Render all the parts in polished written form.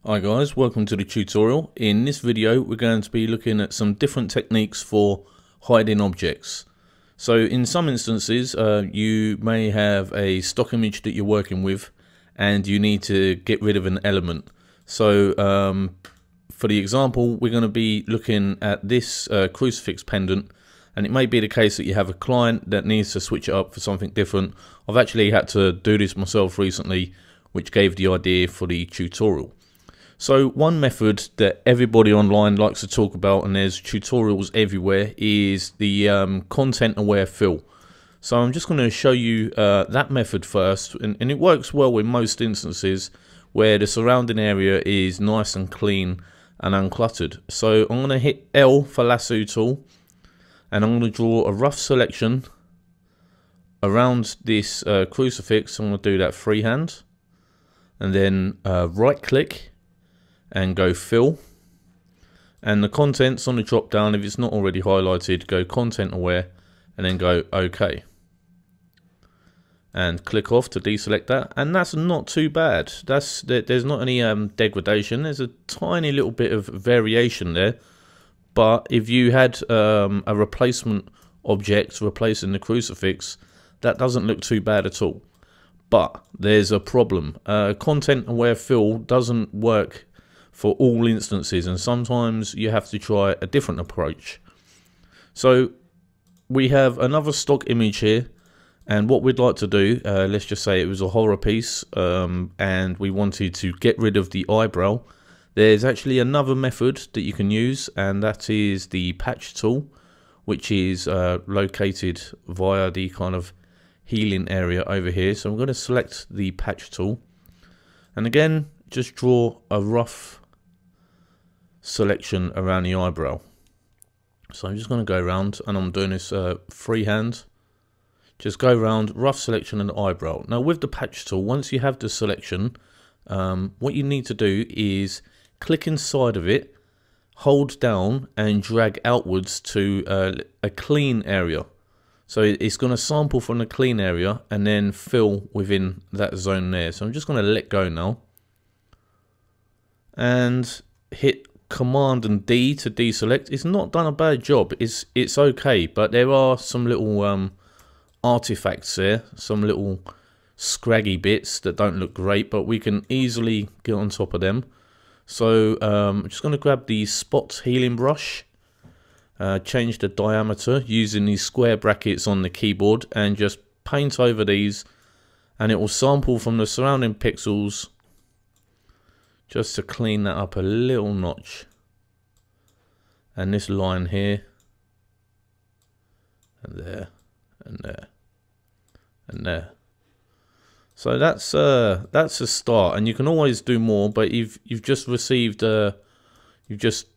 Hi guys, welcome to the tutorial. In this video we're going to be looking at some different techniques for hiding objects. So in some instances you may have a stock image that you're working with and you need to get rid of an element. So for the example we're going to be looking at this crucifix pendant, and it may be the case that you have a client that needs to switch it up for something different. I've actually had to do this myself recently, which gave the idea for the tutorial. So one method that everybody online likes to talk about, and there's tutorials everywhere, is the content aware fill. So I'm just going to show you that method first, and it works well in most instances where the surrounding area is nice and clean and uncluttered. So I'm going to hit L for lasso tool, and I'm going to draw a rough selection around this crucifix. I'm going to do that freehand, and then right click and go fill, and the contents on the drop down, if it's not already highlighted, go content aware and then go OK and click off to deselect that. And that's not too bad. There's not any degradation. There's a tiny little bit of variation there, but if you had a replacement object replacing the crucifix, that doesn't look too bad at all. But there's a problem. Content aware fill doesn't work for all instances, and sometimes you have to try a different approach. So we have another stock image here, and what we'd like to do, let's just say it was a horror piece, and we wanted to get rid of the eyebrow. There's actually another method that you can use, and that is the patch tool, which is located via the kind of healing area over here. So I'm going to select the patch tool, and again just draw a rough selection around the eyebrow. So I'm just going to go around, and I'm doing this freehand. Just go around, rough selection and eyebrow. Now with the patch tool, once you have the selection, what you need to do is click inside of it, hold down and drag outwards to a clean area. So it's going to sample from the clean area and then fill within that zone there. So I'm just going to let go now and hit Command and D to deselect. It's not done a bad job. It's okay, but there are some little artifacts there, some little scraggy bits that don't look great, but we can easily get on top of them. So I'm just going to grab the spot healing brush, change the diameter using these square brackets on the keyboard, and just paint over these, and it will sample from the surrounding pixels just to clean that up a little notch. And this line here, and there, and there, and there. So that's a start, and you can always do more. But you've just received, you've just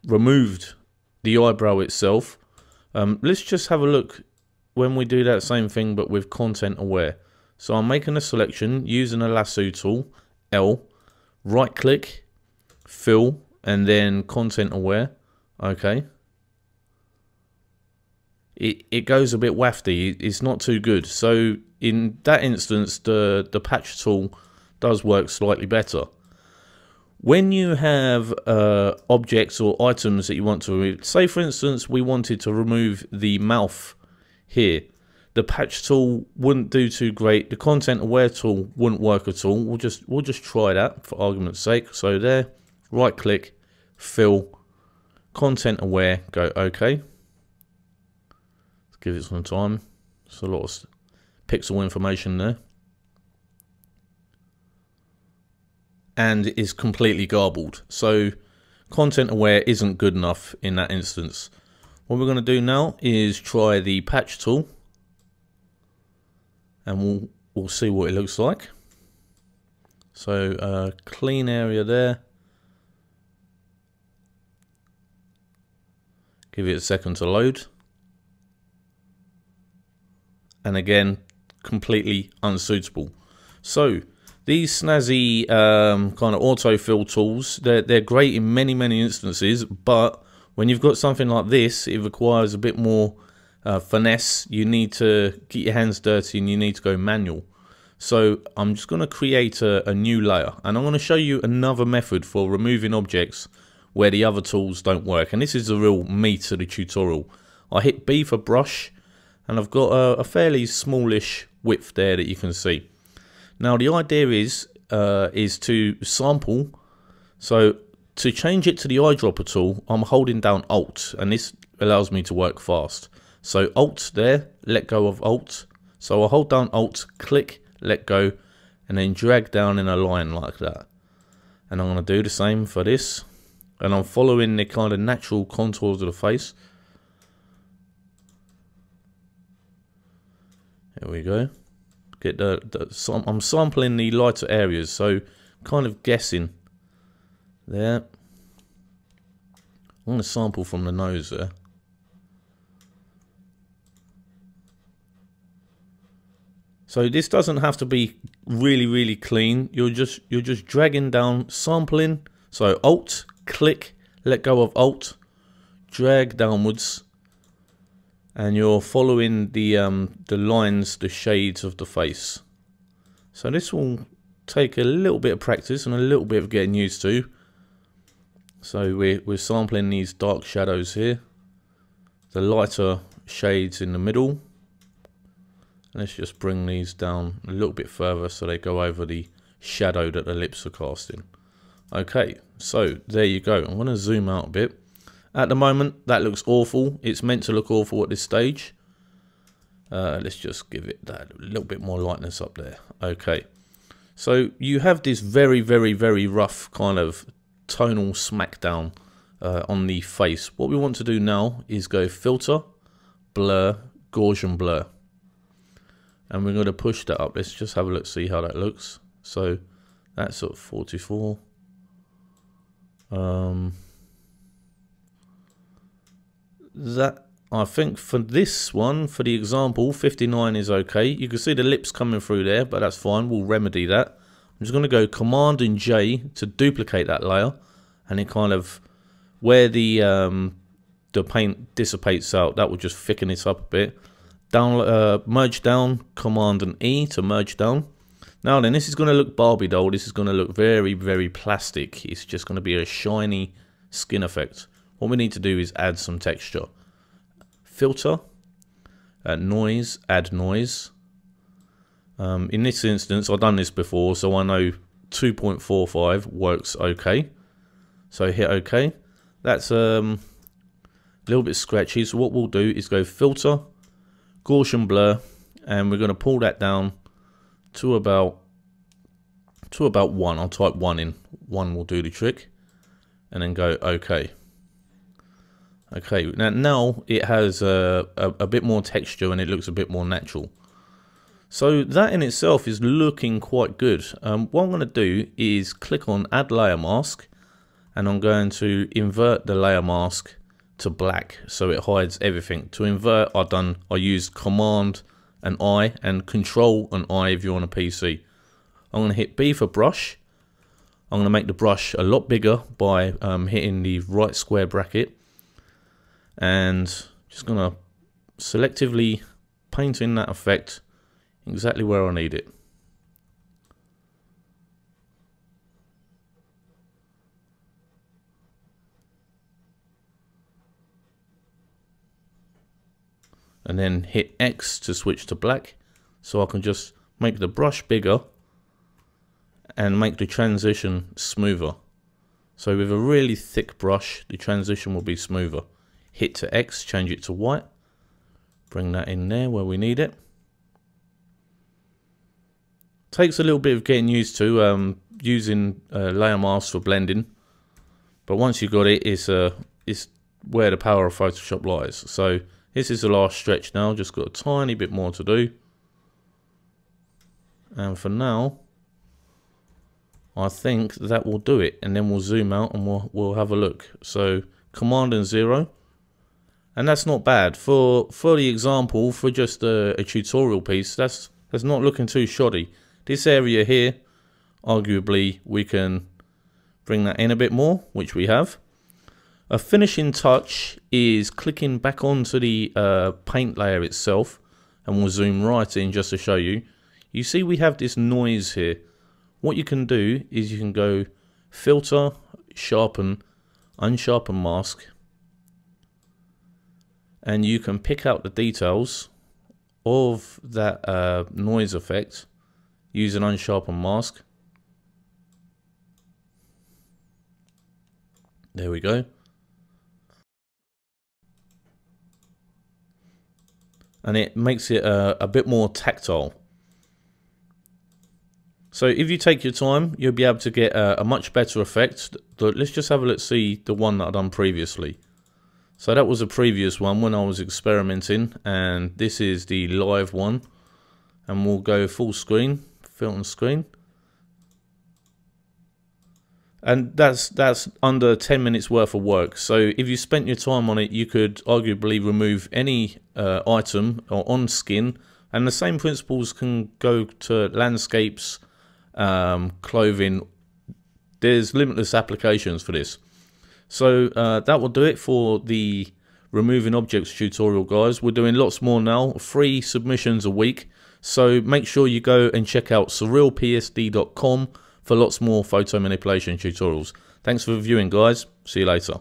removed the eyebrow itself. Let's just have a look when we do that same thing, but with content aware. So I'm making a selection using a lasso tool, L. Right click, fill, and then content aware. Okay. It goes a bit wafty. It's not too good. So in that instance, the patch tool does work slightly better. When you have objects or items that you want to remove, say for instance we wanted to remove the mouth here, the patch tool wouldn't do too great. The content aware tool wouldn't work at all. We'll just try that for argument's sake. So there, right click, fill, content aware, go OK. Let's give it some time. There's a lot of pixel information there, and it's completely garbled. So content aware isn't good enough in that instance. What we're going to do now is try the patch tool, and we'll see what it looks like. So clean area there. Give it a second to load. And again, completely unsuitable. So these snazzy kind of autofill tools, they're great in many instances, but when you've got something like this, it requires a bit more finesse. You need to get your hands dirty and you need to go manual. So I'm just going to create a new layer, and I'm going to show you another method for removing objects where the other tools don't work. And this is the real meat of the tutorial. I hit B for brush, and I've got a fairly smallish width there that you can see. Now the idea is to sample. So to change it to the eyedropper tool, I'm holding down Alt, and this allows me to work fast. So Alt there, let go of Alt. So I'll hold down Alt, click, let go, and then drag down in a line like that. And I'm going to do the same for this, and I'm following the kind of natural contours of the face. There we go. Get I'm sampling the lighter areas, so kind of guessing there. I'm going to sample from the nose there. So this doesn't have to be really clean. You're just dragging down, sampling. So Alt, click, let go of Alt, drag downwards, and you're following the lines, the shades of the face. So this will take a little bit of practice and a little bit of getting used to. So we're sampling these dark shadows here, the lighter shades in the middle. Let's just bring these down a little bit further so they go over the shadow that the lips are casting. Okay, so there you go. I'm going to zoom out a bit. At the moment, that looks awful. It's meant to look awful at this stage. Let's just give it that a little bit more lightness up there. Okay, so you have this very rough kind of tonal smackdown on the face. What we want to do now is go Filter, Blur, Gaussian Blur. And we're going to push that up. Let's just have a look, see how that looks. So that's sort of 44. That, I think for this one, for the example, 59 is okay. You can see the lips coming through there, but that's fine. We'll remedy that. I'm just going to go Command and J to duplicate that layer, and it kind of where the paint dissipates out, that will just thicken it up a bit. Down, merge down, Command and E to merge down. Now then, this is going to look Barbie doll. This is going to look very plastic. It's just going to be a shiny skin effect. What we need to do is add some texture. Filter, noise, add noise. In this instance, I've done this before, so I know 2.45 works okay. So hit OK. That's a little bit scratchy. So what we'll do is go Filter, Gaussian Blur, and we're going to pull that down to about 1. I'll type 1 in. 1 will do the trick, and then go OK. Okay, now it has a bit more texture and it looks a bit more natural. So that in itself is looking quite good. What I'm going to do is click on Add Layer Mask, and I'm going to invert the layer mask to black so it hides everything. To invert, I used Command and I and Control and I if you're on a PC. I'm going to hit B for brush. I'm going to make the brush a lot bigger by hitting the right square bracket, and just going to selectively paint in that effect exactly where I need it. And then hit X to switch to black, so I can just make the brush bigger and make the transition smoother. So with a really thick brush, the transition will be smoother. Hit to X, change it to white, bring that in there where we need it. Takes a little bit of getting used to using layer masks for blending, but once you've got it, it's where the power of Photoshop lies. So this is the last stretch now, just got a tiny bit more to do. And for now, I think that will do it, and then we'll zoom out and we'll have a look. So Command and 0, and that's not bad for the example, for just a tutorial piece. That's not looking too shoddy. This area here, arguably we can bring that in a bit more, which we have. A finishing touch is clicking back onto the paint layer itself, and we'll zoom right in just to show you. you see we have this noise here. What you can do is you can go filter, sharpen, unsharpen mask, and you can pick out the details of that noise effect using unsharpen mask. There we go. And it makes it a bit more tactile. So if you take your time, you'll be able to get a much better effect. Let's just have a look, see the one that I've done previously. So that was a previous one when I was experimenting, and this is the live one. And we'll go full screen, film screen. And that's under 10 minutes worth of work. So if you spent your time on it, you could arguably remove any item or on skin. And the same principles can go to landscapes, clothing. There's limitless applications for this. So that will do it for the removing objects tutorial, guys. We're doing lots more now, 3 submissions a week. So make sure you go and check out surrealpsd.com for lots more photo manipulation tutorials. Thanks for viewing, guys. See you later.